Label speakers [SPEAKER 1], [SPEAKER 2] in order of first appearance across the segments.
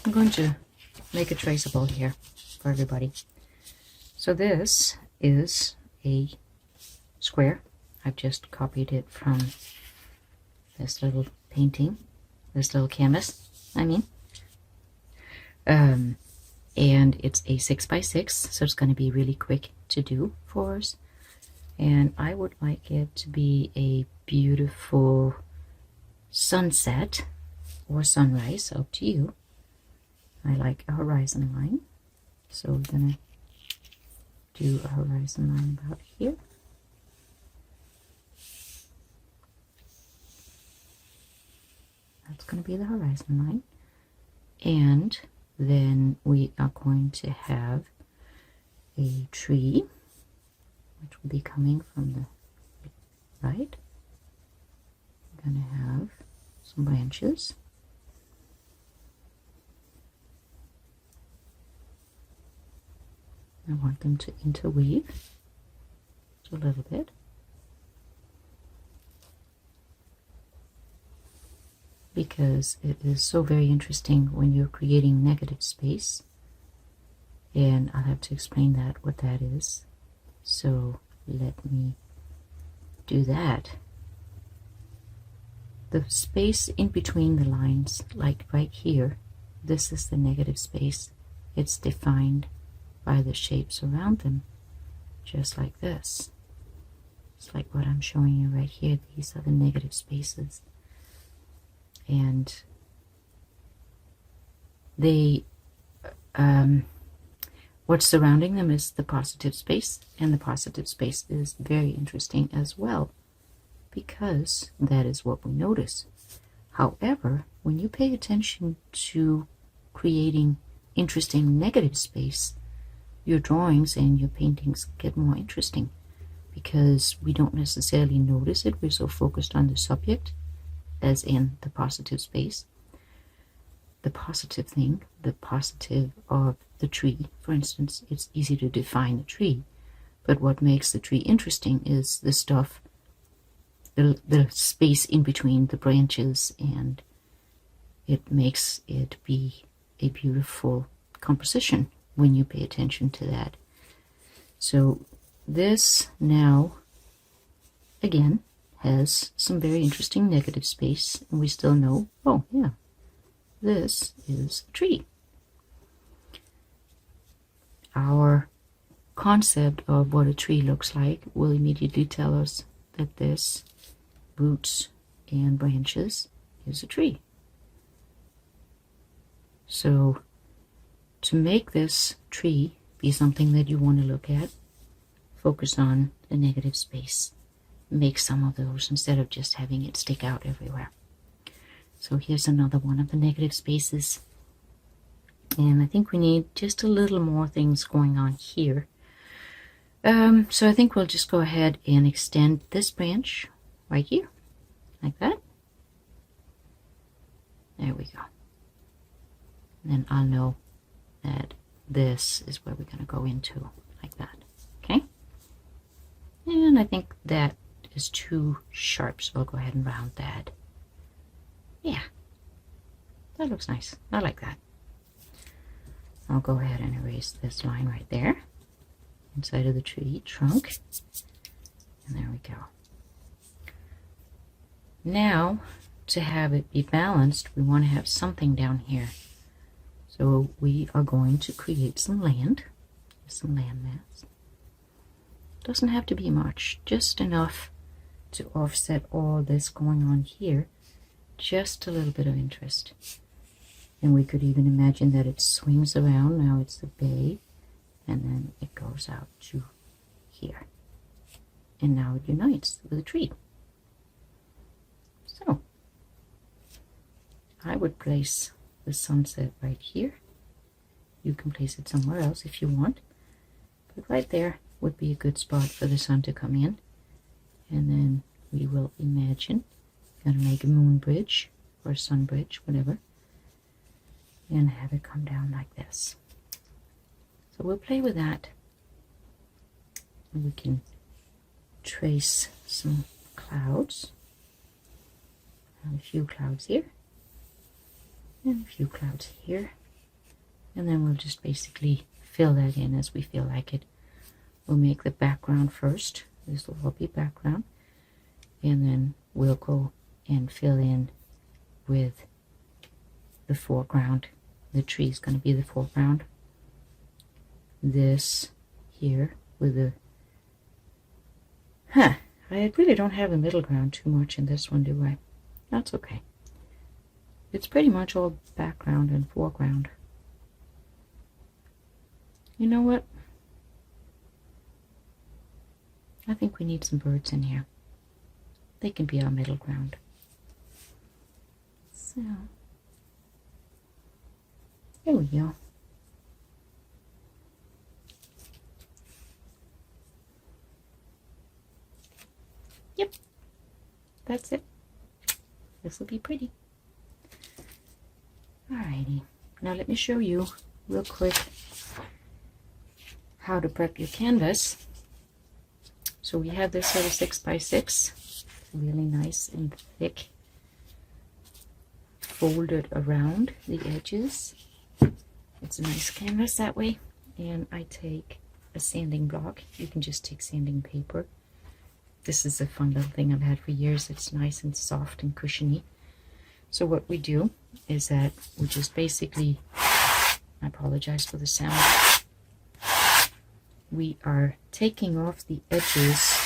[SPEAKER 1] I'm going to make a traceable here for everybody. So this is a square. I've just copied it from this little painting, this little canvas, I mean. And it's a 6x6, so it's going to be really quick to do for us. And I would like it to be a beautiful sunset or sunrise, up to you. I like a horizon line, so we're going to do a horizon line about here. That's going to be the horizon line. And then we are going to have a tree, which will be coming from the right. We're going to have some branches. I want them to interweave a little bit. Because it is so very interesting when you're creating negative space. And I'll have to explain that, what that is. So let me do that. The space in between the lines, like right here, this is the negative space. It's defined by the shapes around them, just like this. It's like what I'm showing you right here. These are the negative spaces. And they, what's surrounding them is the positive space, and the positive space is very interesting as well, because that is what we notice. However, when you pay attention to creating interesting negative space, your drawings and your paintings get more interesting, because we don't necessarily notice it. We're so focused on the subject, as in the positive space, the positive thing, the positive of the tree. For instance, it's easy to define the tree, but what makes the tree interesting is the stuff, the space in between the branches, and it makes it be a beautiful composition when you pay attention to that. So this now, again, has some very interesting negative space, and we still know, oh yeah, this is a tree. Our concept of what a tree looks like will immediately tell us that this roots and branches is a tree. So to make this tree be something that you want to look at, focus on the negative space. Make some of those instead of just having it stick out everywhere. So here's another one of the negative spaces. And I think we need just a little more things going on here. So I think we'll just go ahead and extend this branch right here, like that. There we go. And then I'll know that this is where we're going to go into, like that. Okay? And I think that is too sharp, so I'll go ahead and round that. Yeah, that looks nice. I like that. I'll go ahead and erase this line right there inside of the tree trunk, and there we go. Now, to have it be balanced, we want to have something down here. So we are going to create some land, some land mass. Doesn't have to be much, just enough to offset all this going on here, just a little bit of interest. And we could even imagine that it swings around. Now it's the bay, and then it goes out to here. And now it unites with a tree. So I would place the sunset right here. You can place it somewhere else if you want, but right there would be a good spot for the sun to come in. And then we will imagine, gonna make a moon bridge or a sun bridge, whatever, and have it come down like this. So we'll play with that. And we can trace some clouds. A few clouds here, and a few clouds here. And then we'll just basically fill that in as we feel like it. We'll make the background first. This will all be background. And then we'll go and fill in with the foreground. The tree is going to be the foreground. This here with the... I really don't have a middle ground too much in this one, do I? That's okay. It's pretty much all background and foreground. You know what? I think we need some birds in here. They can be our middle ground. So, here we go. Yep, that's it. This will be pretty. Alrighty, now let me show you real quick how to prep your canvas. So we have this little 6x6, really nice and thick, folded around the edges. It's a nice canvas that way. And I take a sanding block. You can just take sanding paper. This is a fun little thing I've had for years. It's nice and soft and cushiony. So what we do is that we just basically, I apologize for the sound, we are taking off the edges,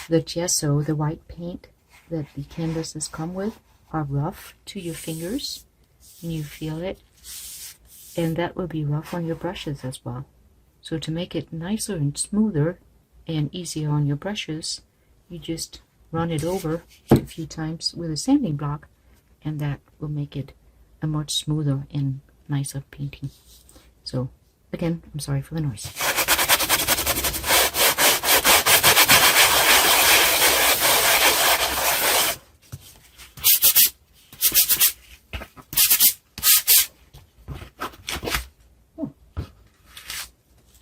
[SPEAKER 1] the gesso, the white paint that the canvases come with are rough to your fingers and you feel it, and that will be rough on your brushes as well. So to make it nicer and smoother and easier on your brushes, you just run it over a few times with a sanding block, and that will make it a much smoother and nicer painting. So again, I'm sorry for the noise. Oh,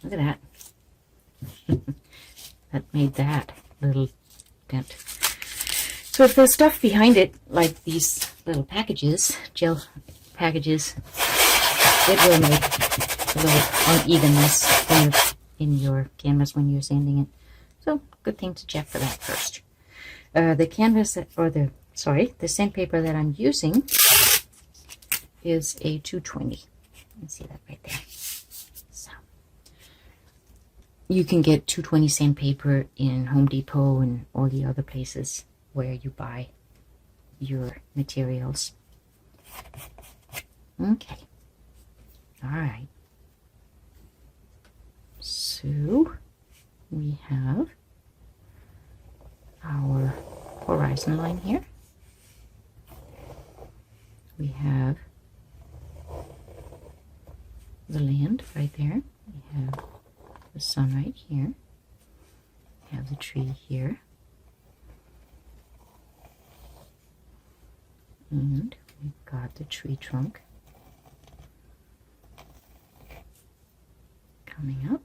[SPEAKER 1] look at that. That made that little dent. So if there's stuff behind it, like these little packages, gel packages, it will make a little unevenness in your canvas when you're sanding it. So good thing to check for that first. The canvas, the sandpaper that I'm using is a 220. You can see that right there. So you can get 220 sandpaper in Home Depot and all the other places where you buy your materials. Okay. All right. So we have our horizon line here. We have the land right there. We have the sun right here. We have the tree here. And we've got the tree trunk coming up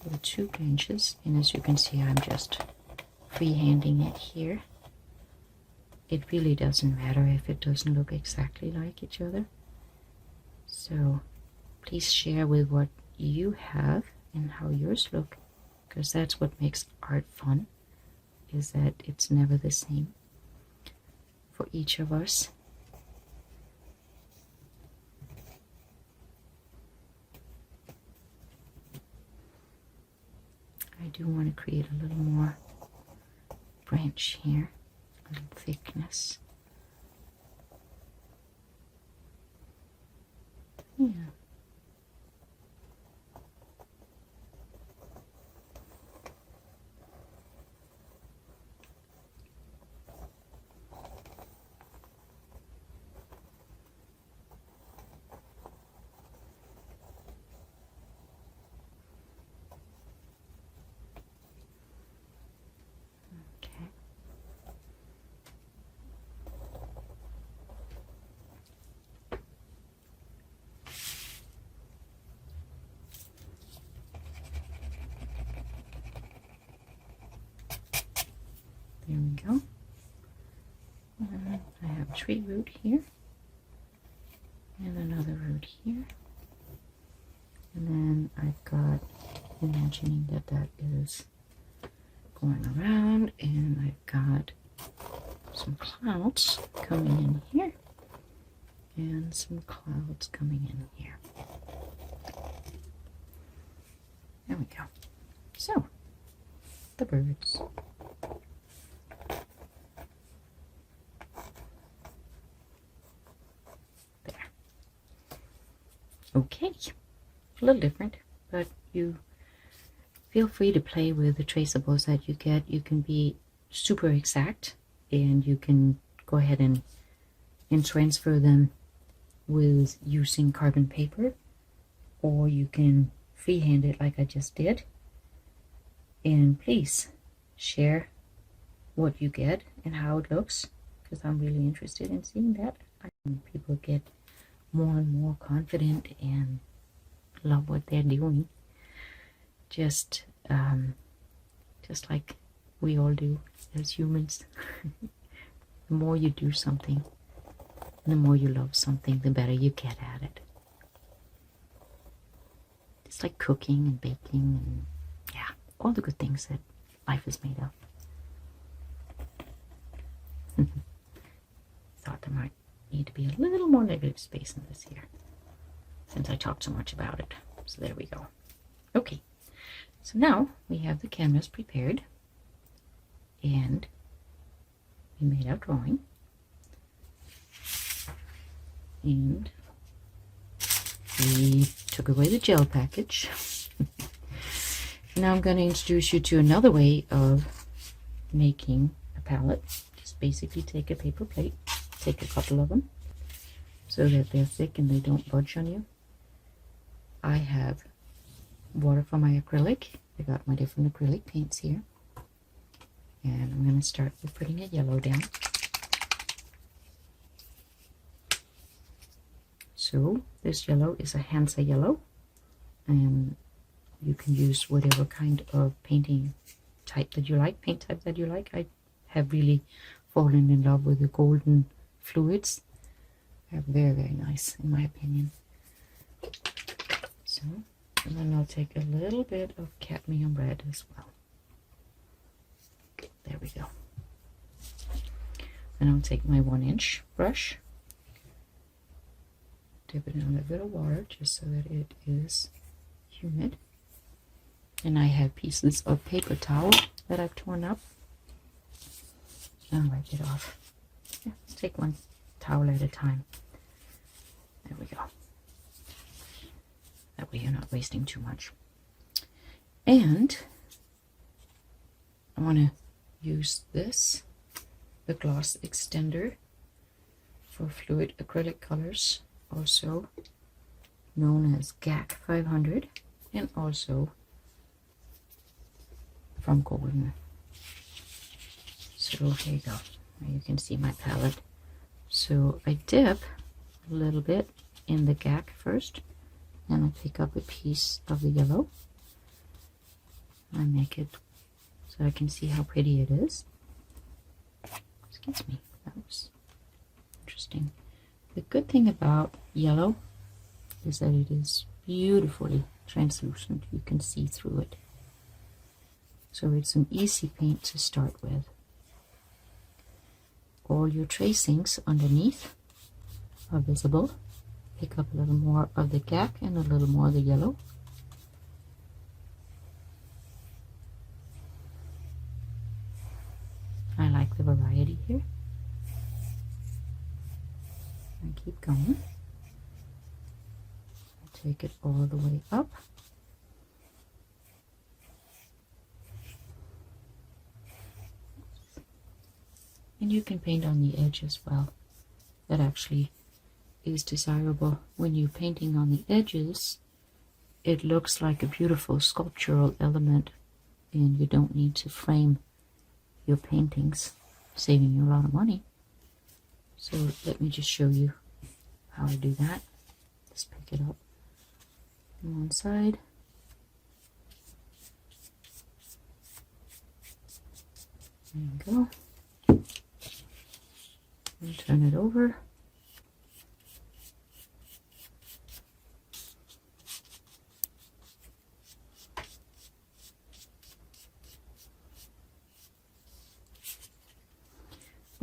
[SPEAKER 1] with 2 branches, and as you can see, I'm just freehanding it here. It really doesn't matter if it doesn't look exactly like each other. So please share with what you have and how yours look, because that's what makes art fun, is that it's never the same for each of us. I do want to create a little more branch here, a little thickness. Yeah. There we go. I have tree root here. And another root here. And then I've got, imagining that that is going around, and I've got some clouds coming in here and some clouds coming in here. There we go. So, the birds. There. Okay. A little different, but you feel free to play with the traceables that you get. You can be super exact, and you can go ahead and transfer them with using carbon paper, or you can freehand it like I just did. And please share what you get and how it looks, because I'm really interested in seeing that. I think people get more and more confident and love what they're doing, just like we all do as humans. The more you do something, the more you love something, the better you get at it. It's like cooking and baking and, yeah, all the good things that life is made of. Thought there might need to be a little more negative space in this here, since I talked so much about it. So there we go. Okay, so now we have the canvas prepared, and we made our drawing, and we took away the gel package. Now I'm going to introduce you to another way of making a palette. Just basically take a paper plate, take a couple of them so that they're thick and they don't budge on you. I have water for my acrylic. I got my different acrylic paints here. And I'm going to start with putting a yellow down. So this yellow is a Hansa yellow, and you can use whatever kind of painting type that you like, paint type that you like. I have really fallen in love with the golden fluids. They're very, very nice in my opinion. So, and then I'll take a little bit of cadmium red as well. There we go. And I'll take my 1-inch brush, dip it in a little bit of water just so that it is humid. And I have pieces of paper towel that I've torn up. I'll wipe it off. Yeah, let's take one towel at a time. There we go. That way you're not wasting too much. And I want to use this, the gloss extender for fluid acrylic colors, also known as GAC 500, and also from Golden. So here you go. Now you can see my palette. So I dip a little bit in the GAC first, and I pick up a piece of the yellow. I make it so I can see how pretty it is. Excuse me, that was interesting. The good thing about yellow is that it is beautifully translucent. You can see through it. So it's an easy paint to start with. All your tracings underneath are visible. Pick up a little more of the GAC and a little more of the yellow. I like the variety here. And keep going. Take it all the way up. And you can paint on the edge as well. That actually is desirable. When you're painting on the edges, it looks like a beautiful sculptural element, and you don't need to frame your paintings, saving you a lot of money. So let me just show you how I do that. Just pick it up on one side. There you go. And turn it over.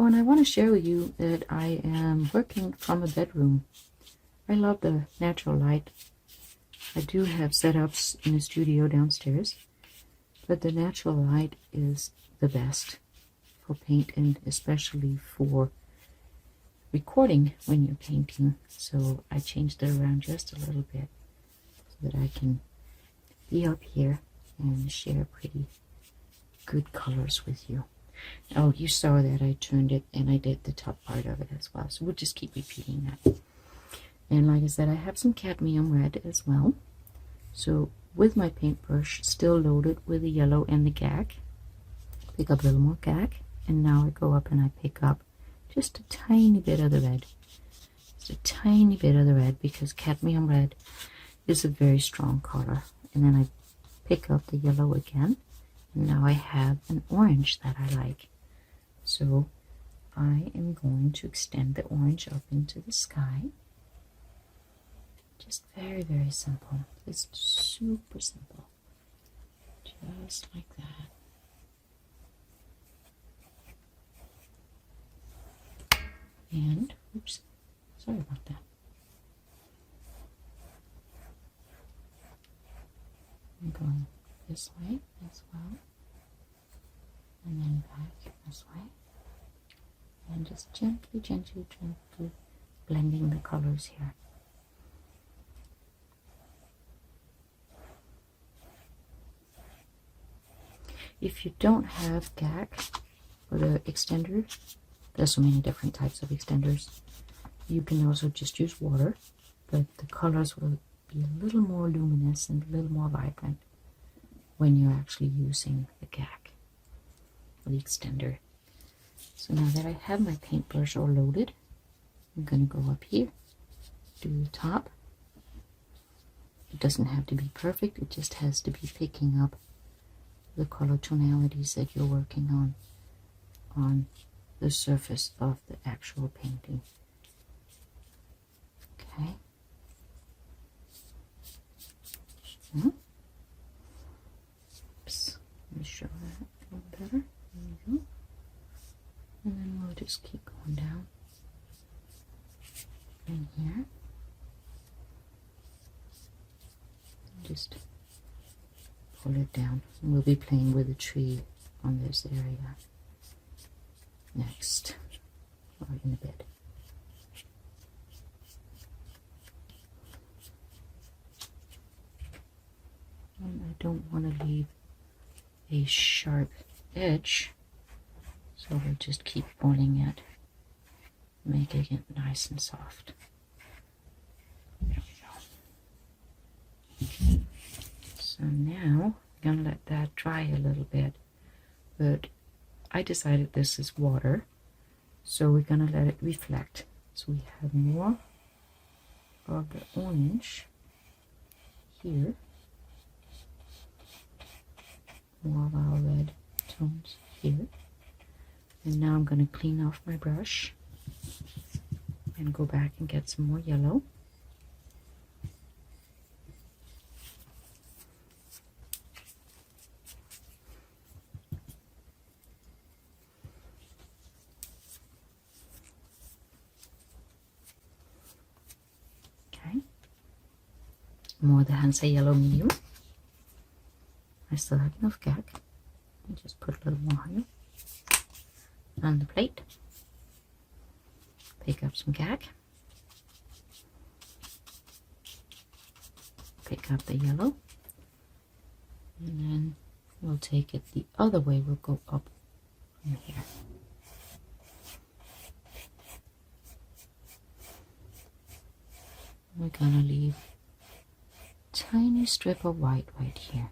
[SPEAKER 1] and I want to share with you that I am working from a bedroom. I love the natural light. I do have setups in the studio downstairs, but the natural light is the best for paint, and especially for recording when you're painting. So I changed it around just a little bit so that I can be up here and share pretty good colors with you. Oh, you saw that I turned it and I did the top part of it as well. So we'll just keep repeating that. And like I said, I have some cadmium red as well. So with my paintbrush still loaded with the yellow and the gag, pick up a little more gag, and now I go up and I pick up just a tiny bit of the red. Just a tiny bit of the red, because cadmium red is a very strong color. And then I pick up the yellow again, and now I have an orange that I like. So I am going to extend the orange up into the sky. Just very, very simple. It's super simple. Just like that. And, oops, sorry about that. I'm going this way as well, and then back this way, and just gently, gently, gently blending the colors here. If you don't have gag or the extender, there's so many different types of extenders. You can also just use water, but the colors will be a little more luminous and a little more vibrant when you're actually using the gag or the extender. So now that I have my paintbrush all loaded, I'm going to go up here, do the top. It doesn't have to be perfect, it just has to be picking up the color tonalities that you're working on the surface of the actual painting. Okay. Oops. Let me show that a little better. There we go. And then we'll just keep going down in here. Just pull it down. And we'll be playing with a tree on this area next, or in a bit. And I don't want to leave a sharp edge, so we'll just keep pulling it, making it nice and soft. There we go. So now I'm going to let that dry a little bit, but I decided this is water, so we're going to let it reflect. So we have more of the orange here, more of our red tones here. And now I'm going to clean off my brush and go back and get some more yellow. More the Hansa Yellow Medium. I still have enough gag. I just put a little more here on the plate. Pick up some gag. Pick up the yellow. And then we'll take it the other way. We'll go up from here. We're gonna leave tiny strip of white right here.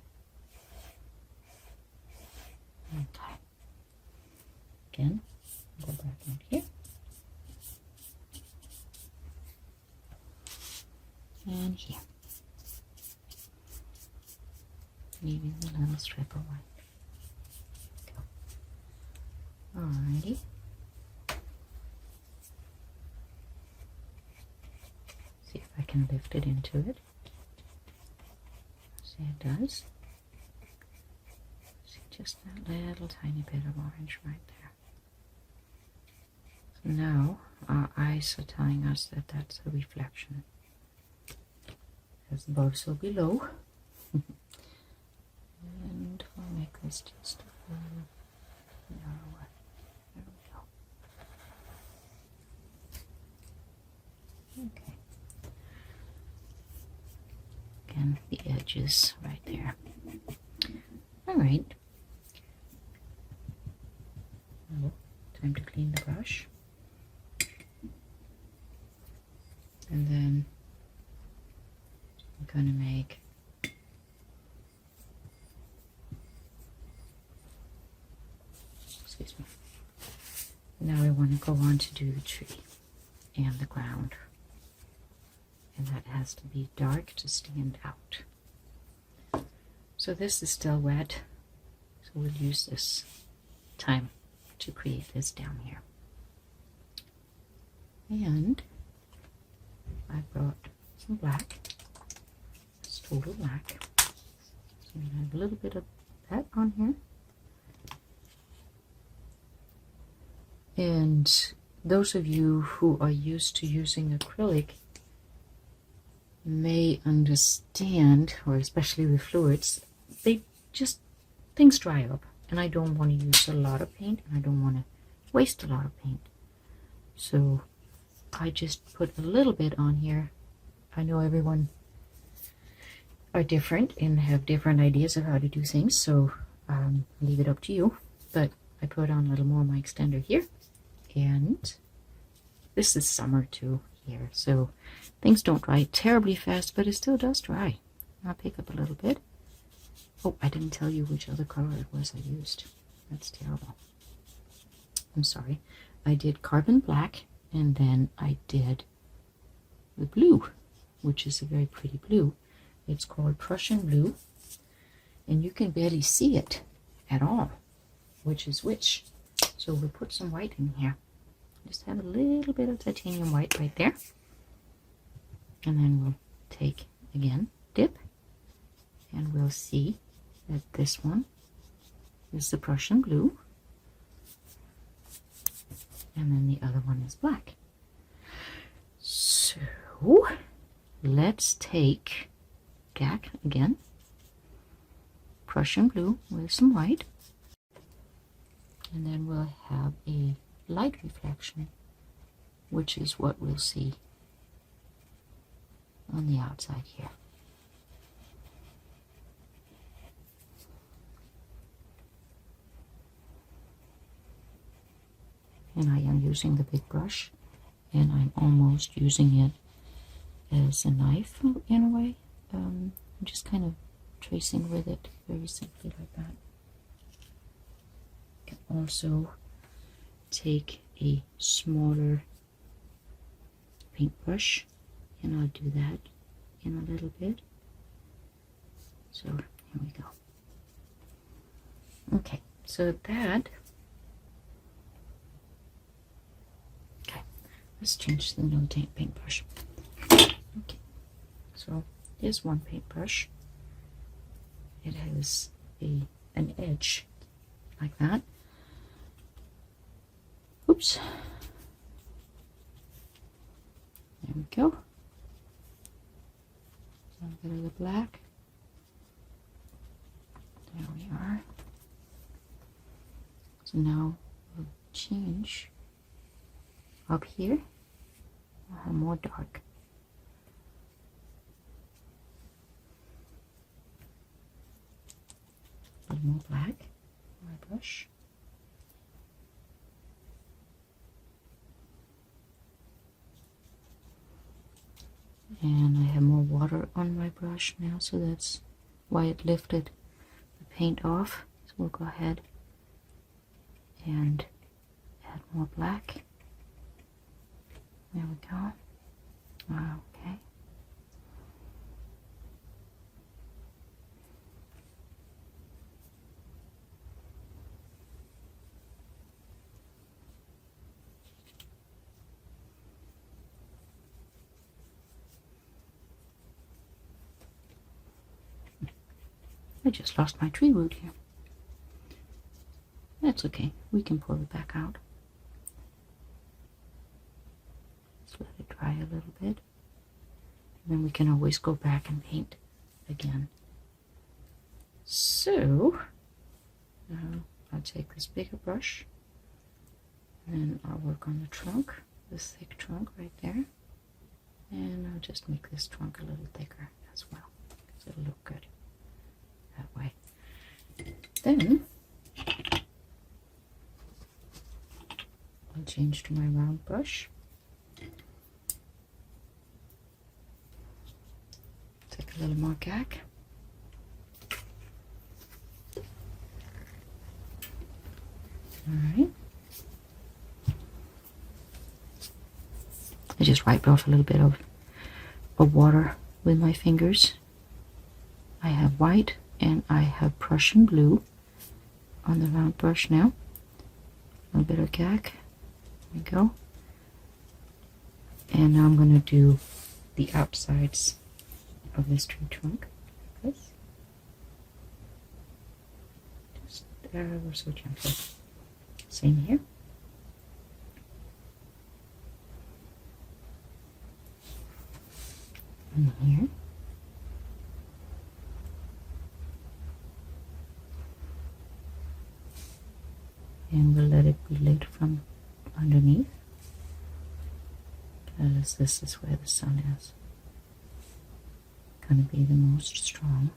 [SPEAKER 1] Okay. Again, go back in here. And here. Leaving a little strip of white. Go. Alrighty. See if I can lift it into it. See, it does. See just that little tiny bit of orange right there. Now our eyes are telling us that that's a reflection, because the bulbs will be low. And we'll make this just a little narrower. There we go. Okay. Again, the edges right there. Alright. Now, time to clean the brush. And then I'm going to make excuse me. Now I want to go on to do the tree and the ground. And that has to be dark to stand out. So this is still wet, so we'll use this time to create this down here. And I brought some black. It's total black. So I'm going to have a little bit of that on here. And those of you who are used to using acrylic may understand, or especially with fluids, things dry up, and I don't want to use a lot of paint, and I don't want to waste a lot of paint. So I just put a little bit on here. I know everyone are different and have different ideas of how to do things, so I'll leave it up to you. But I put on a little more of my extender here, and this is summer too here, so things don't dry terribly fast, but it still does dry. I'll pick up a little bit. Oh, I didn't tell you which other color it was I used. That's terrible. I'm sorry. I did carbon black, and then I did the blue, which is a very pretty blue. It's called Prussian blue, and you can barely see it at all, which is which. So we'll put some white in here. Just have a little bit of titanium white right there. And then we'll take, again, dip, and we'll see that this one is the Prussian blue, and then the other one is black. So let's take black again, Prussian blue with some white, and then we'll have a light reflection, which is what we'll see on the outside here. And I am using the big brush, and I'm almost using it as a knife in a way. I'm just kind of tracing with it very simply like that. You can also take a smaller paintbrush, and I'll do that in a little bit. So here we go. Okay, so that. Okay, let's change the no taint paintbrush. Okay, so here's one paintbrush. It has an edge like that. Oops. There we go. A bit of the black. There we are. So now we'll change up here. We'll have more dark. A little more black. My brush. And I have more water on my brush now, so that's why it lifted the paint off. So we'll go ahead and add more black. There we go. Okay. I just lost my tree root here. That's okay. We can pull it back out. a little bit. And then we can always go back and paint again. So, I'll take this bigger brush, and I'll work on the trunk, this thick trunk right there. And I'll just make this trunk a little thicker as well, because it'll look good that way. Then, I'll change to my round brush. Take a little more gack. Alright. I just wiped off a little bit of water with my fingers. I have white and I have Prussian blue on the round brush now. A little bit of gack. There we go. And now I'm going to do the outsides of this tree trunk. Like this. Just, we're so gentle. Same here. And here. And we'll let it be lit from underneath, because this is where the sun is going to be the most strong.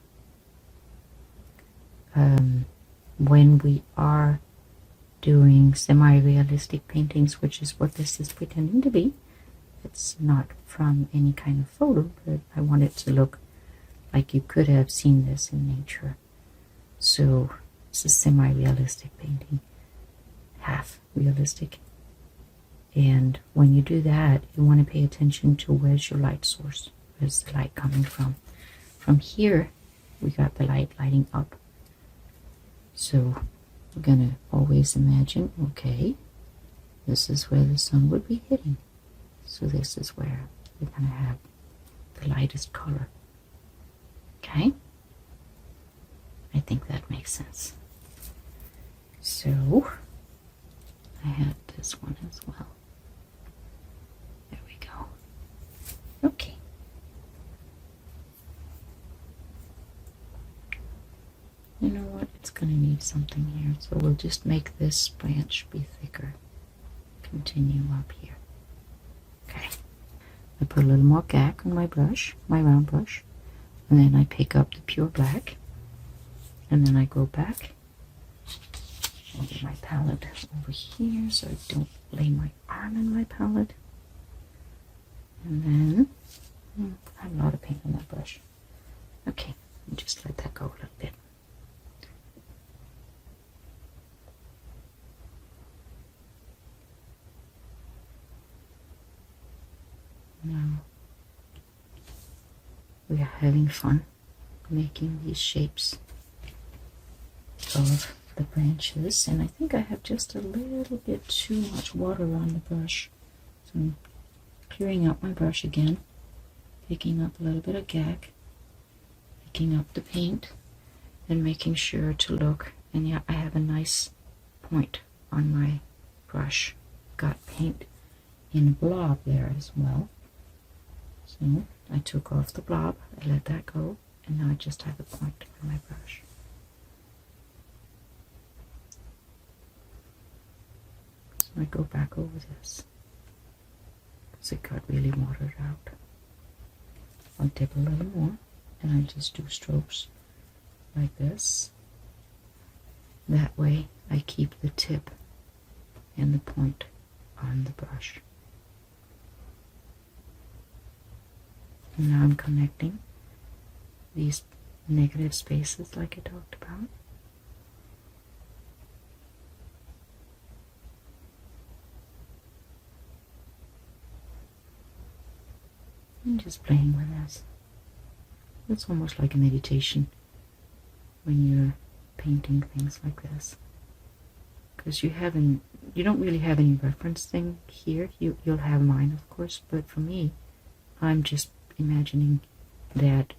[SPEAKER 1] When we are doing semi-realistic paintings, which is what this is pretending to be, it's not from any kind of photo, but I want it to look like you could have seen this in nature. So it's a semi-realistic painting, half realistic. And when you do that, you want to pay attention to where's your light source, where's the light coming from. From here, we got the light lighting up. So we're going to always imagine, okay, this is where the sun would be hitting. So this is where we're going to have the lightest color. Okay? I think that makes sense. So, I have this one as well. There we go. Okay. You know what? It's going to need something here. So we'll just make this branch be thicker. Continue up here. Okay. I put a little more gack on my brush, my round brush. And then I pick up the pure black. And then I go back. I'll get my palette over here so I don't lay my arm in my palette. And then, I have a lot of paint on that brush. Okay, just let that go a little bit. Now, we are having fun making these shapes of the branches, and I think I have just a little bit too much water on the brush. So I'm clearing out my brush again, picking up a little bit of gack, picking up the paint, and making sure to look. And yeah, I have a nice point on my brush. Got paint in a blob there as well. So I took off the blob, I let that go, and now I just have a point on my brush. So I go back over this, because it got really watered out. I'll dip a little more, and I just do strokes like this. That way I keep the tip and the point on the brush. And now I'm connecting these negative spaces like I talked about. And just playing with this. It's almost like a meditation when you're painting things like this. Because you don't really have any reference thing here. You'll have mine, of course, but for me, I'm just imagining that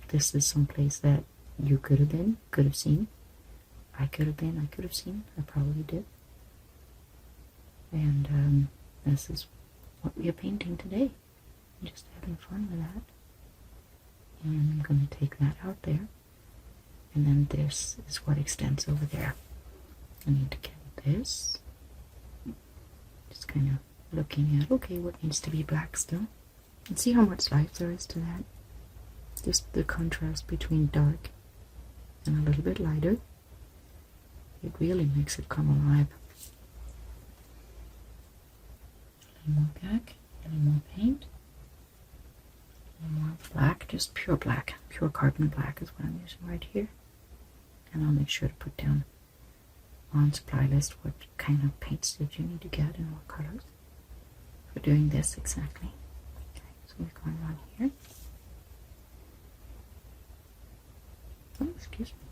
[SPEAKER 1] this is someplace that you could have been, could have seen. I could have been, I could have seen. I probably did. And this is what we are painting today. just having fun with that. And I'm going to take that out there. And then this is what extends over there. I need to get this. Just kind of looking at, okay, what needs to be black still. And see how much life there is to that. Just the contrast between dark and a little bit lighter. It really makes it come alive. A little more black, a little more paint, a little more black, just pure black. Pure carbon black is what I'm using right here. And I'll make sure to put down on supply list what kind of paints that you need to get and what colors for doing this exactly. Okay, so we're going on here. Oh, excuse me.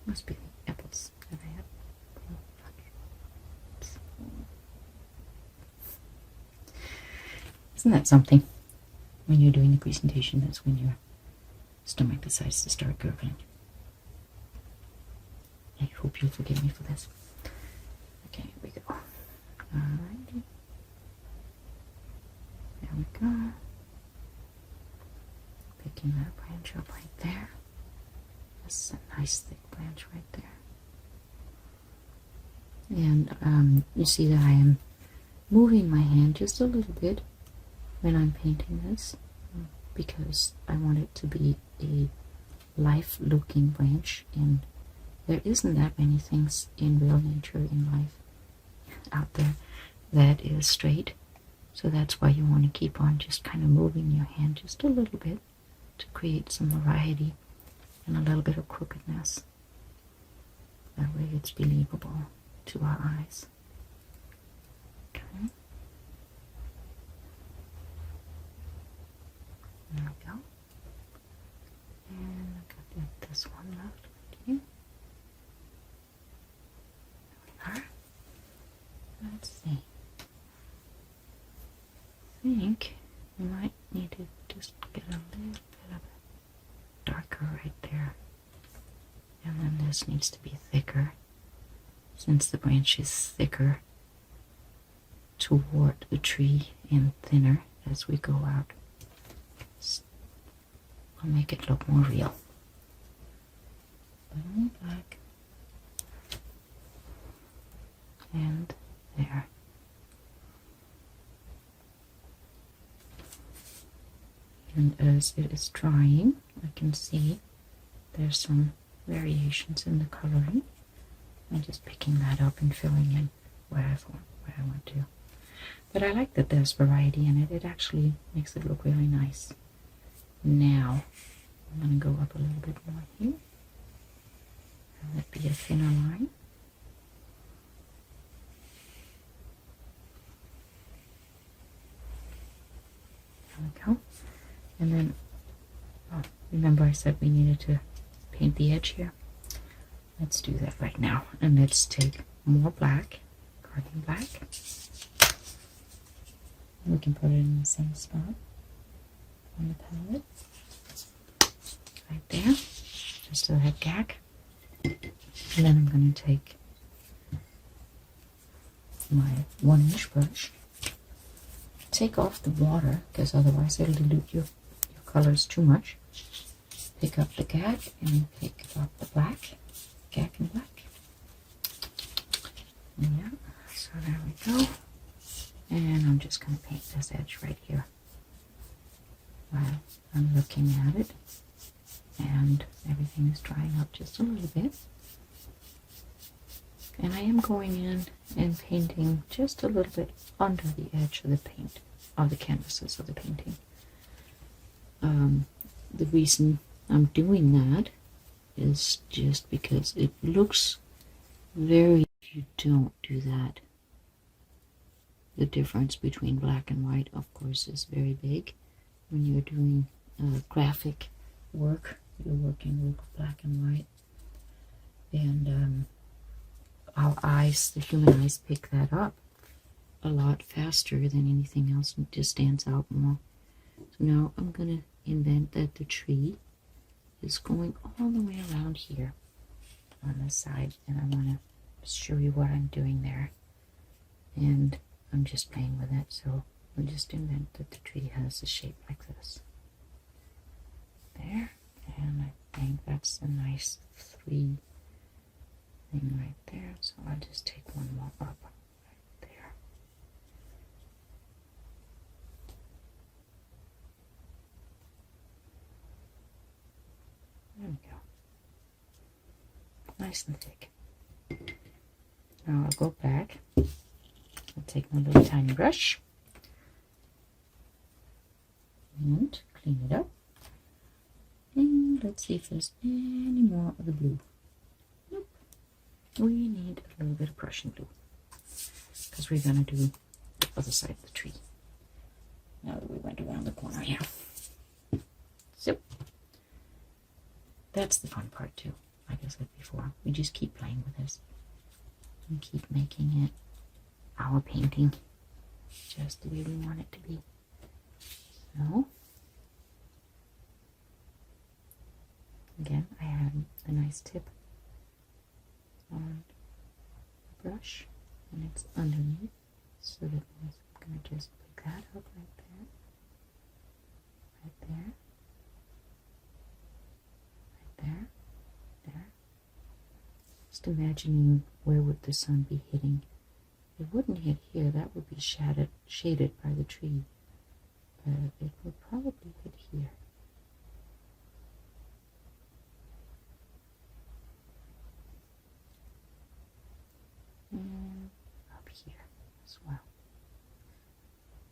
[SPEAKER 1] Must be the apples that I have. Oops. Isn't that something? When you're doing a presentation, that's when your stomach decides to start gurgling. I hope you'll forgive me for this. Okay, here we go. Alrighty. There we go. Picking that branch up right there. That's a nice thick branch right there. And you see that I am moving my hand just a little bit when I'm painting this, because I want it to be a life-looking branch, and there isn't that many things in real nature, in life, out there that is straight. So that's why you want to keep on just kind of moving your hand just a little bit to create some variety and a little bit of crookedness. That way it's believable to our eyes. Okay. There we go. And I've got this one left. Okay. There we are. Let's see. I think we might need to just get a little bit of it darker right there. And then this needs to be thicker, since the branch is thicker toward the tree and thinner as we go out. I'll make it look more real. Little black. And there. And as it is drying, I can see there's some variations in the coloring. I'm just picking that up and filling in where I want to. But I like that there's variety in it. It actually makes it look really nice. Now, I'm going to go up a little bit more here. And let be a thinner line. There we go. And then, oh, remember I said we needed to paint the edge here? Let's do that right now. And let's take more black, carbon black. We can put it in the same spot on the palette. Right there. Just a head gag. And then I'm going to take my 1-inch brush. Take off the water, because otherwise it'll dilute your colors too much. Pick up the gag and pick up the black. Gag and black. Yeah, so there we go. And I'm just going to paint this edge right here while I'm looking at it. And everything is drying up just a little bit. And I am going in and painting just a little bit under the edge of the paint, of the canvases of the painting. The reason I'm doing that is just because it looks very, if you don't do that, the difference between black and white, of course, is very big. When you're doing graphic work, you're working with black and white. And our eyes, the human eyes, pick that up a lot faster than anything else, and it just stands out more. So now I'm going to invent that the tree is going all the way around here on the side, and I'm going to show you what I'm doing there. And I'm just playing with it, so we just invent that the tree has a shape like this. There, and I think that's a nice 3 thing right there, so I'll just take one more up right there. There we go. Nice and thick. Now I'll go back. I'll take my little tiny brush and clean it up. And let's see if there's any more of the blue. Nope. We need a little bit of Prussian blue because we're going to do the other side of the tree. Now that we went around the corner here. So that's the fun part too. Like I said before, we just keep playing with this and keep making it our painting just the way we want it to be. So again, I have a nice tip on the brush and it's underneath, so that means I'm going to just pick that up right there, right there, right there, there. Just imagining where would the sun be hitting. It wouldn't hit here, that would be shaded by the tree, but it would probably hit here. And up here as well.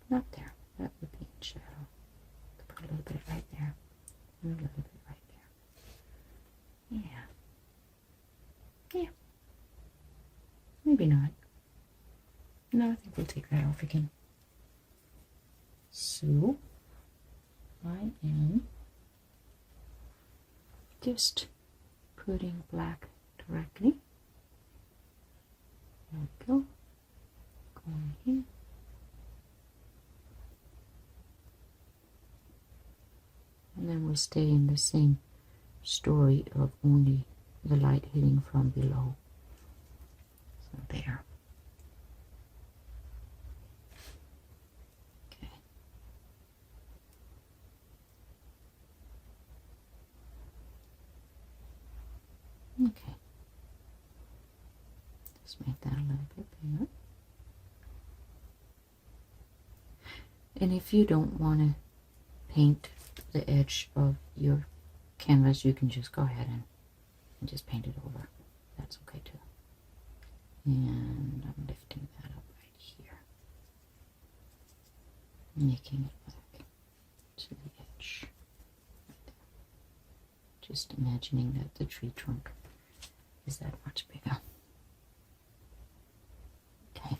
[SPEAKER 1] Not there, that would be in shadow. Put a little bit right there, and a little bit right there. Yeah. Yeah. Maybe not. No, I think we'll take that off again. So, I am just putting black directly. There we go. Going here. And then we'll stay in the same story of only the light hitting from below. So there. Okay. Okay. Just make that a little bit bigger. And if you don't want to paint the edge of your canvas, you can just go ahead and just paint it over. That's okay too. And I'm lifting that up right here, making it back to the edge. Right there. Just imagining that the tree trunk is that much bigger. Okay.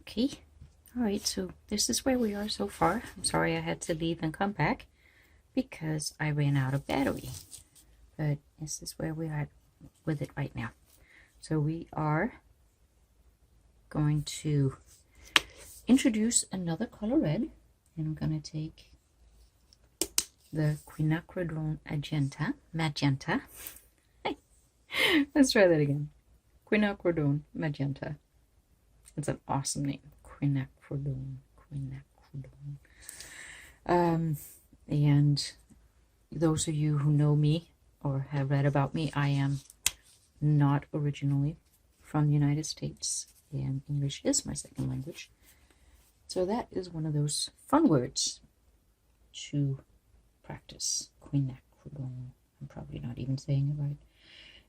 [SPEAKER 1] Okay, alright, so this is where we are so far. I'm sorry I had to leave and come back because I ran out of battery. But this is where we are with it right now. So we are going to introduce another color red. And I'm going to take the quinacridone magenta. Let's try that again. Quinacridone magenta. It's an awesome name, quinacridone. And those of you who know me or have read about me, I am not originally from the United States, and English is my second language. So that is one of those fun words to practice, quinacridone. I'm probably not even saying it right.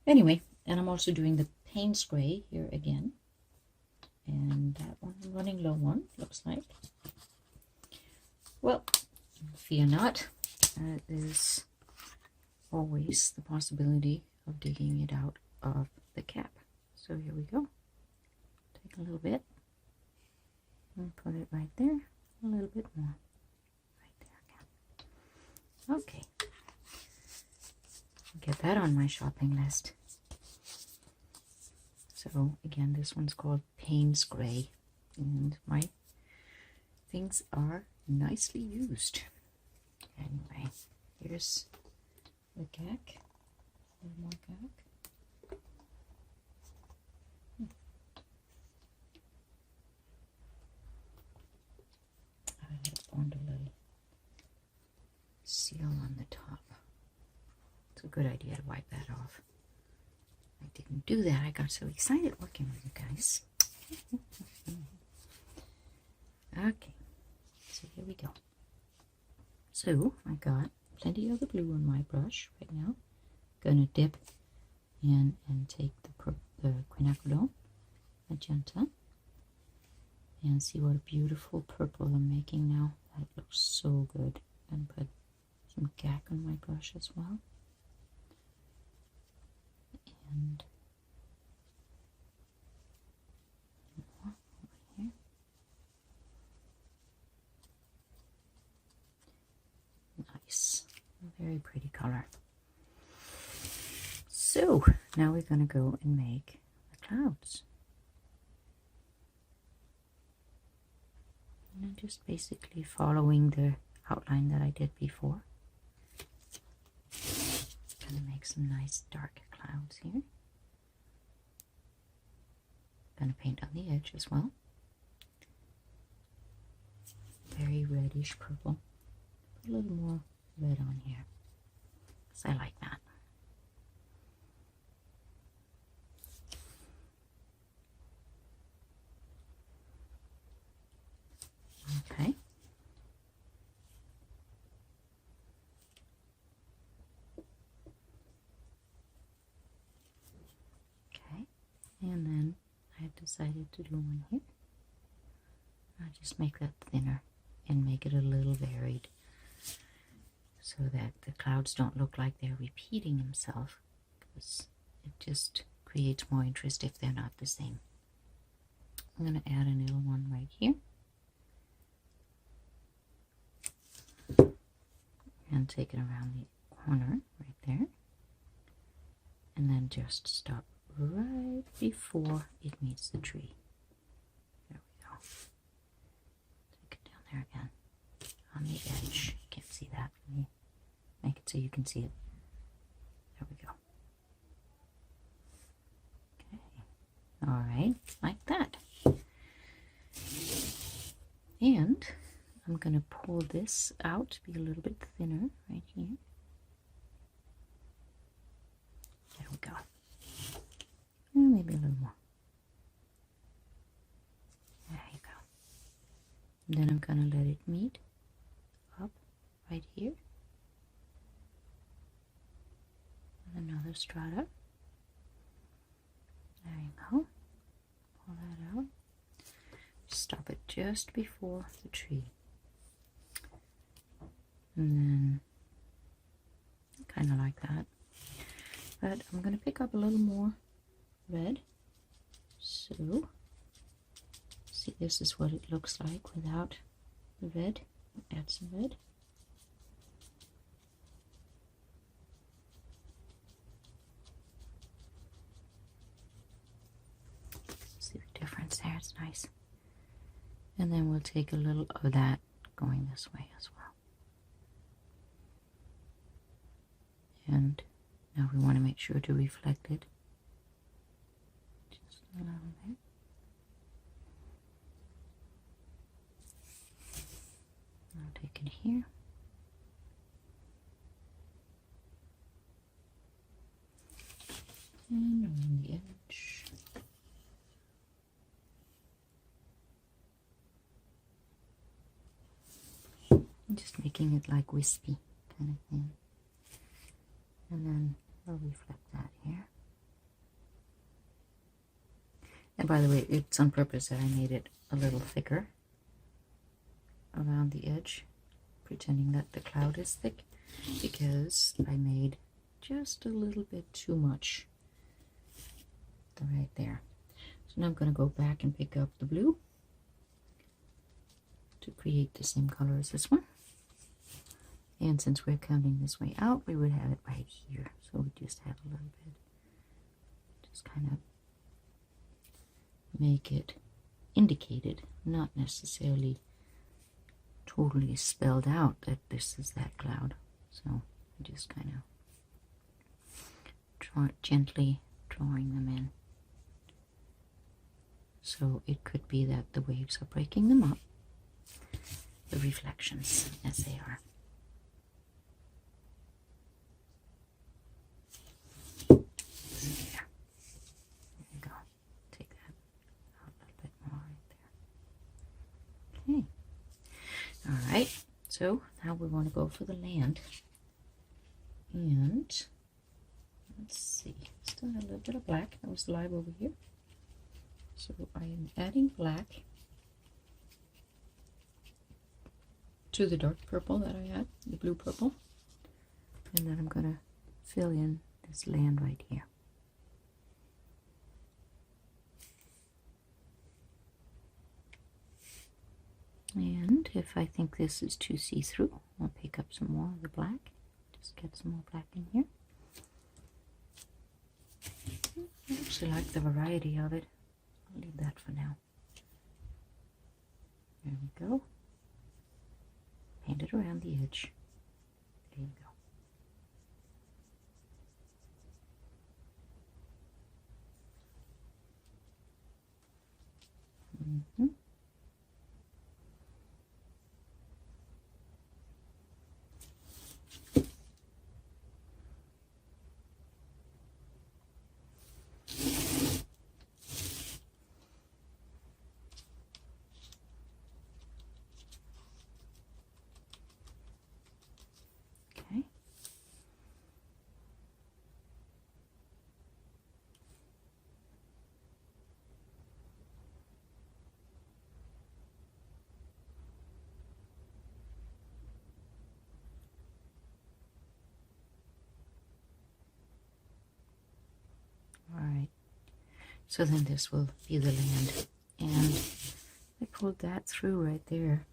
[SPEAKER 1] Anyway, and I'm also doing the Payne's Gray here again. And that one I'm running low on, looks like. Well, fear not. There is always the possibility of digging it out of the cap. So here we go. Take a little bit and put it right there. get that on my shopping list. So again, this one's called Payne's Gray, and my things are nicely used. Anyway, here's the gack. A little more gack. I found a little seal on the top. It's a good idea to wipe that off. I didn't do that. I got so excited working with you guys. Okay, so here we go. So I got plenty of the blue on my brush right now. Gonna dip in and take the quinacridone magenta and see what a beautiful purple I'm making now. That looks so good. And put some gack on my brush as well. And more over here. Nice. A very pretty color. So now we're going to go and make the clouds. And I'm just basically following the outline that I did before. Going to make some nice dark clouds here. Going to paint on the edge as well. Very reddish purple. Put a little more red on here, because I like that. Okay. Okay, and then I have decided to do one here. I'll just make that thinner and make it a little varied so that the clouds don't look like they're repeating themselves, because it just creates more interest if they're not the same. I'm going to add a little one right here. And take it around the corner right there, and then just stop right before it meets the tree. There we go. Take it down there again on the edge. You can't see that. Let me make it so you can see it. There we go. Okay. All right, like that. And I'm going to pull this out to be a little bit thinner right here. There we go. And maybe a little more. There you go. And then I'm going to let it meet up right here. And another strata. There you go. Pull that out. Stop it just before the tree. And then kind of like that, but I'm going to pick up a little more red. So see, this is what it looks like without the red. Add some red. See the difference there? It's nice. And then we'll take a little of that going this way as well. And now we want to make sure to reflect it just a little bit. I'll take it here. And on the edge. I'm just making it like wispy kind of thing. And then I'll reflect that here. And by the way, it's on purpose that I made it a little thicker around the edge, pretending that the cloud is thick, because I made just a little bit too much right there. So now I'm going to go back and pick up the blue to create the same color as this one. And since we're counting this way out, we would have it right here. So we just have a little bit, just kind of make it indicated, not necessarily totally spelled out that this is that cloud. So I just kind of gently drawing them in. So it could be that the waves are breaking them up, the reflections as they are. So there you go. Take that out a little bit more right there. Okay. All right. So now we want to go for the land. And let's see. Still have a little bit of black. That was live over here. So I am adding black to the dark purple that I had, the blue purple. And then I'm going to fill in this land right here. And if I think this is too see-through, I'll pick up some more of the black. Just get some more black in here. I actually like the variety of it. I'll leave that for now. There we go. Paint it around the edge. There you go. Mm-hmm. Okay. All right. So then this will be the land. And I pulled that through right there.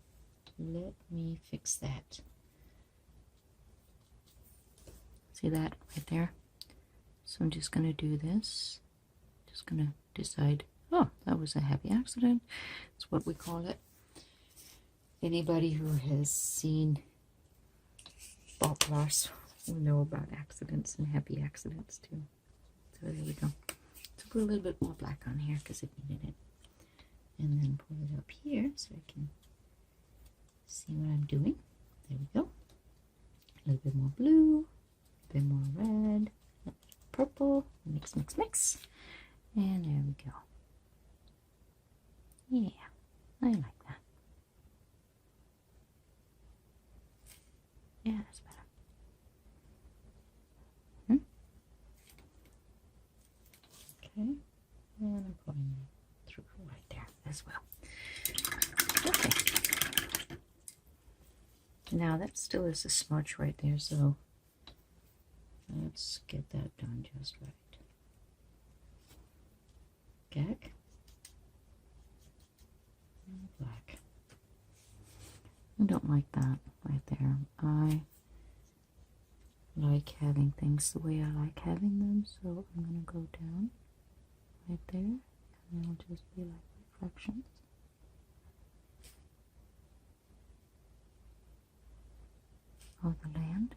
[SPEAKER 1] Let me fix that. See that right there? So I'm just going to do this. Just going to decide, oh, that was a happy accident. That's what we call it. Anybody who has seen Bob Ross will know about accidents and happy accidents too. So there we go. So put a little bit more black on here because it needed it. And then pull it up here so I can see what I'm doing. There we go. A little bit more blue, a bit more red, purple, mix, mix, mix. And there we go. Yeah, I like that. Yeah, that's better. Okay, and I'm putting it through right there as well. Okay. Now that still is a smudge right there, so let's get that done just right. Gag. And black. I don't like that right there. I like having things the way I like having them, so I'm going to go down right there, and they'll just be like reflections. Of the land.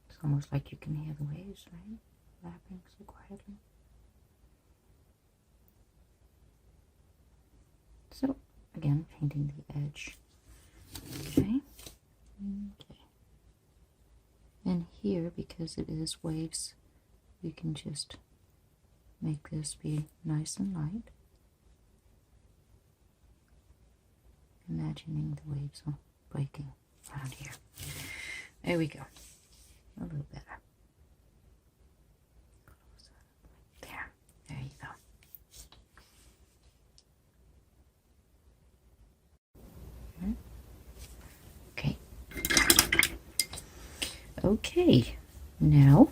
[SPEAKER 1] It's almost like you can hear the waves, right? Lapping so quietly. So, again, painting the edge. Okay. Okay. And here, because it is waves, we can just make this be nice and light. Imagining the waves are breaking around here. There we go. A little better. There. There you go. Okay. Okay. Now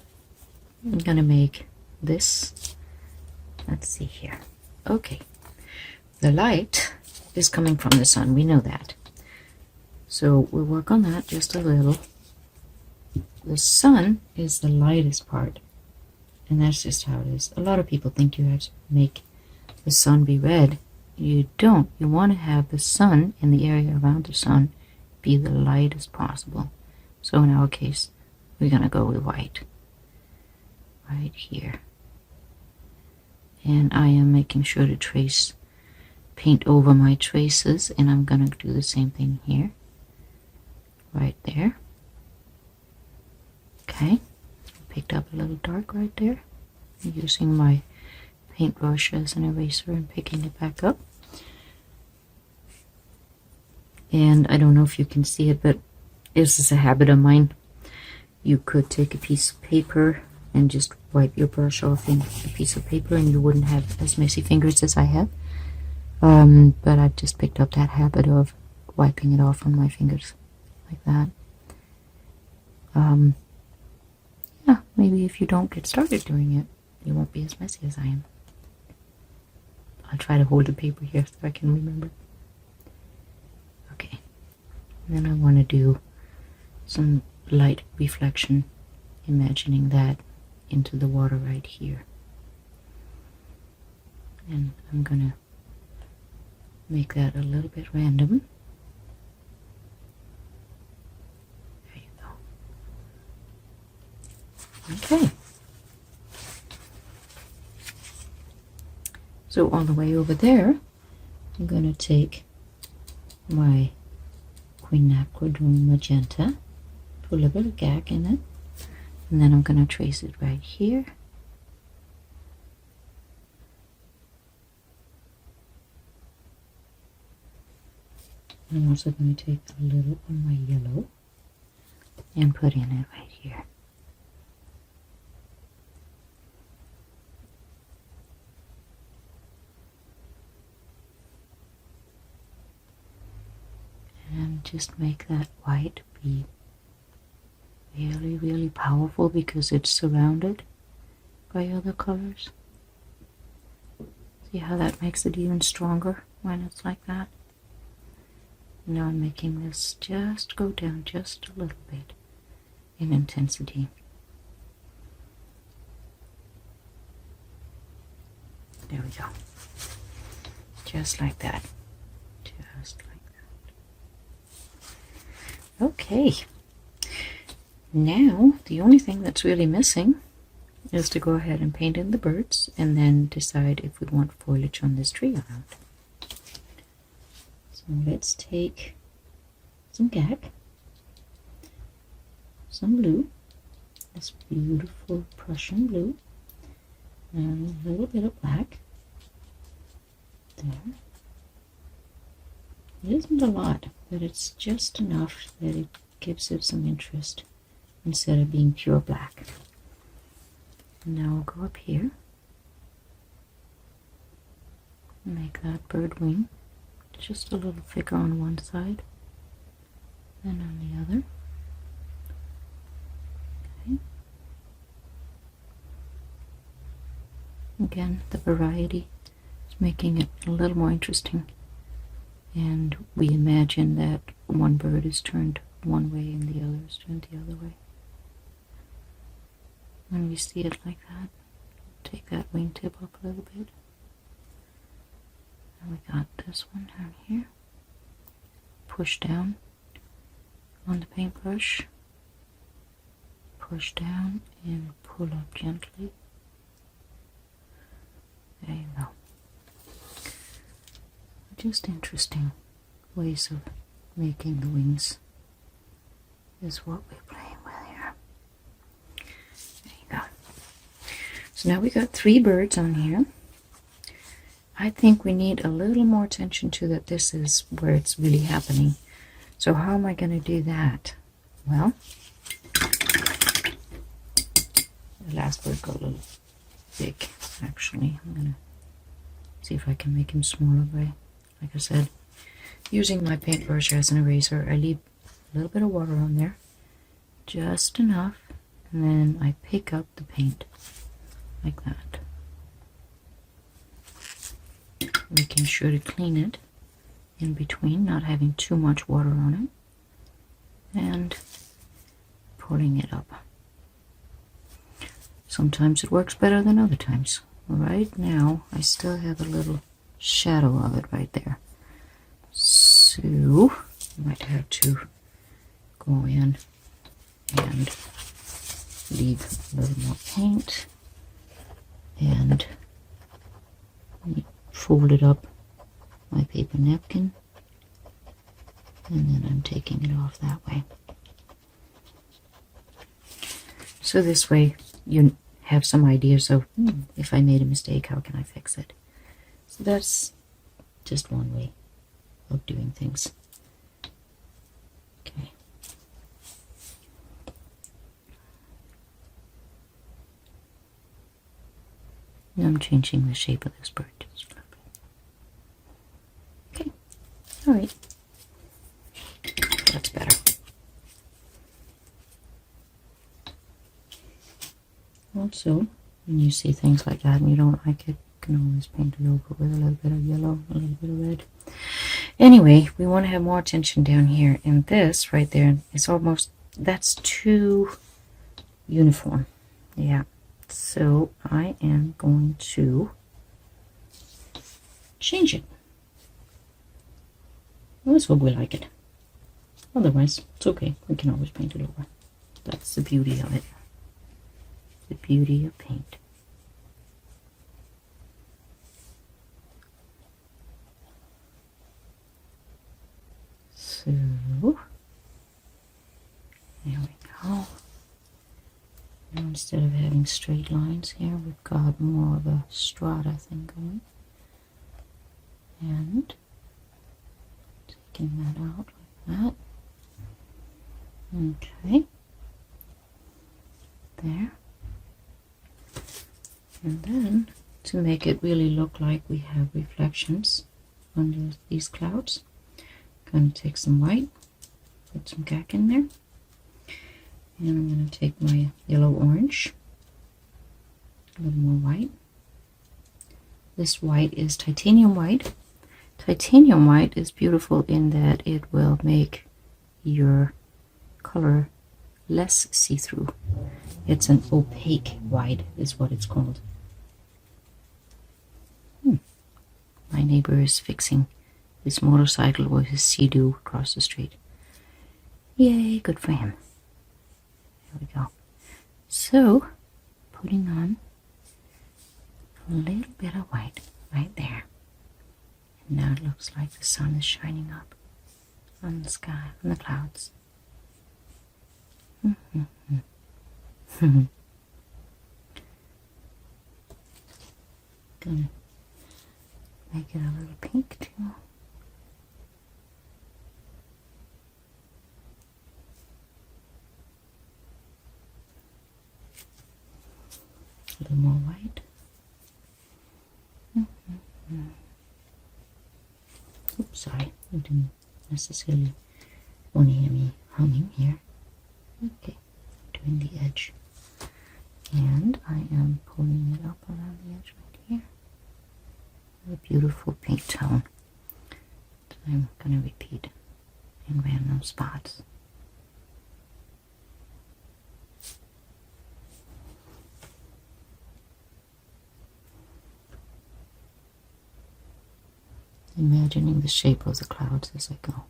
[SPEAKER 1] I'm gonna make this, let's see here. Okay, the light is coming from the sun, we know that. So we'll work on that just a little. The sun is the lightest part, and that's just how it is. A lot of people think you have to make the sun be red. You don't. You want to have the sun and the area around the sun be the lightest possible. So in our case, we're going to go with white right here. And I am making sure to paint over my traces, and I'm going to do the same thing here, right there. Okay, picked up a little dark right there. I'm using my paintbrush as an eraser and picking it back up. And I don't know if you can see it, but this is a habit of mine. You could take a piece of paper and just wipe your brush off in a piece of paper, and you wouldn't have as messy fingers as I have. But I've just picked up that habit of wiping it off on my fingers like that. Yeah, maybe if you don't get started doing it, you won't be as messy as I am. I'll try to hold the paper here so I can remember. Okay, and then I want to do some light reflection, imagining that into the water right here. And I'm gonna make that a little bit random. There you go. Okay. So all the way over there, I'm gonna take my quinacridone magenta, put a little gag in it, and then I'm going to trace it right here. I'm also going to take a little of my yellow and put in it right here. And just make that white be really, really powerful because it's surrounded by other colors. See how that makes it even stronger when it's like that? Now I'm making this just go down just a little bit in intensity. There we go. Just like that. Just like that. Okay. Now, the only thing that's really missing is to go ahead and paint in the birds and then decide if we want foliage on this tree or not. So let's take some gag, some blue, this beautiful Prussian blue, and a little bit of black. There. It isn't a lot, but it's just enough that it gives it some interest instead of being pure black. And now I'll go up here and make that bird wing just a little thicker on one side than on the other. Okay. Again, the variety is making it a little more interesting, and we imagine that one bird is turned one way and the other is turned the other way. When we see it like that, take that wingtip up a little bit. And we got this one down here. Push down on the paintbrush. Push down and pull up gently. There you go. Just interesting ways of making the wings is what we're playing with here. There you go. So now we got 3 birds on here. I think we need a little more attention to that this is where it's really happening. So how am I going to do that? Well, the last bird got a little big, actually. I'm going to see if I can make him smaller by, like I said, using my paintbrush as an eraser. I leave a little bit of water on there, just enough, and then I pick up the paint like that, making sure to clean it in between, not having too much water on it, and pulling it up. Sometimes it works better than other times. Right now I still have a little shadow of it right there, so I might have to go in and leave a little more paint and fold it up my paper napkin, and then I'm taking it off that way. So this way you have some ideas of, if I made a mistake, how can I fix it? So that's just one way of doing things. Okay. Now I'm changing the shape of this bird just a little bit. Okay. All right. That's better. Also, when you see things like that and you don't like it, you can always paint it over with a little bit of yellow, a little bit of red. Anyway, we want to have more attention down here, and this right there is almost, that's too uniform. Yeah, so I am going to change it. Let's hope we like it. Otherwise, it's okay. We can always paint it over. That's the beauty of it. The beauty of paint. So, there we go. Now instead of having straight lines here, we've got more of a strata thing going. And taking that out like that. Okay. There. And then, to make it really look like we have reflections under these clouds, I'm going to take some white, put some gack in there, and I'm going to take my yellow-orange, a little more white. This white is titanium white. Titanium white is beautiful in that it will make your color less see-through. It's an opaque white is what it's called. My neighbor is fixing his motorcycle with his Sea-Doo across the street. Yay, good for him. There we go. So, putting on a little bit of white right there. And now it looks like the sun is shining up on the sky, on the clouds. Gonna make it a little pink too. A little more white. Oops, sorry, I didn't necessarily want to hear me humming here. Okay, doing the edge. And I am pulling it up around the edge right here. A beautiful pink tone that I'm going to repeat in random spots. Imagining the shape of the clouds as I go.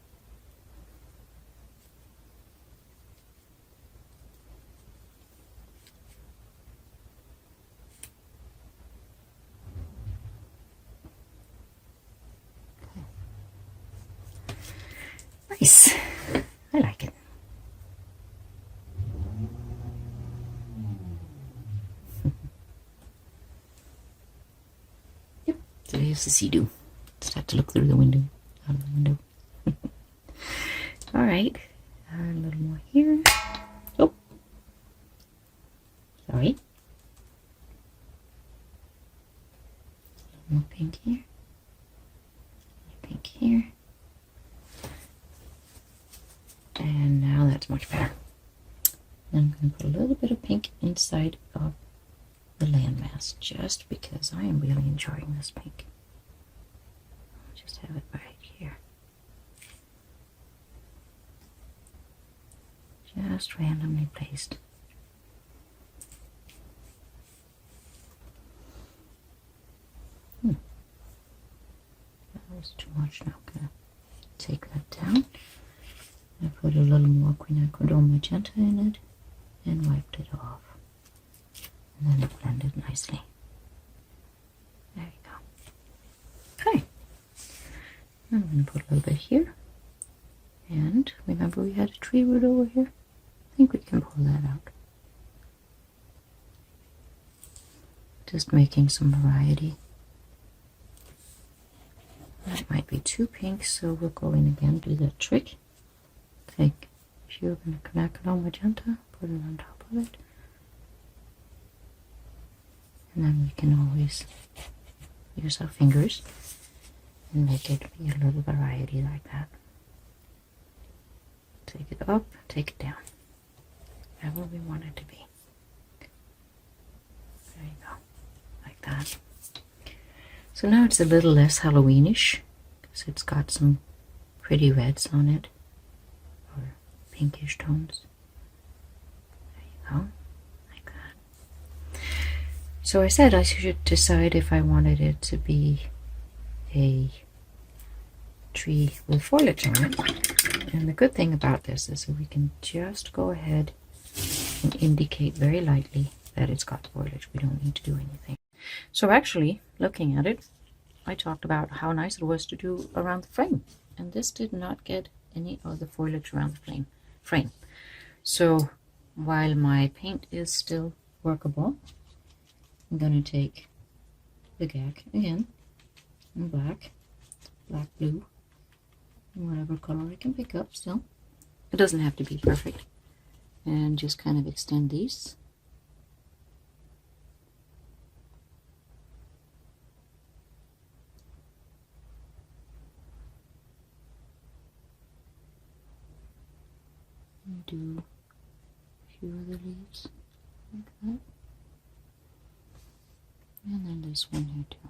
[SPEAKER 1] Nice. I like it. Yep, today is the Sea-Doo. Start to look through the window, out of the window. All right, a little more here. Oh, sorry. A little more pink here. Pink here. And now that's much better. Then I'm going to put a little bit of pink inside of the landmass, just because I am really enjoying this pink. I'll just have it right here. Just randomly placed. That was too much. Now I'm going to take that down. I put a little more quinacridone magenta in it and wiped it off. And then it blended nicely. There you go. Okay. I'm going to put a little bit here. And remember we had a tree root over here? I think we can pull that out. Just making some variety. That might be too pink, so we'll go in again, do that trick. Take pure quinacridone magenta, put it on top of it. And then we can always use our fingers and make it be a little variety like that. Take it up, take it down. Whatever we want it to be. There you go. Like that. So now it's a little less Halloweenish because it's got some pretty reds on it. Or pinkish tones. There you go. Like that. So I said I should decide if I wanted it to be a tree with foliage on it. And the good thing about this is that we can just go ahead and indicate very lightly that it's got foliage. We don't need to do anything. So actually, looking at it, I talked about how nice it was to do around the frame. And this did not get any of the foliage around the frame. So while my paint is still workable, I'm going to take the GAC again, in black, blue, whatever color I can pick up still. It doesn't have to be perfect. And just kind of extend these. And do a few other leaves like that. And then this one here too.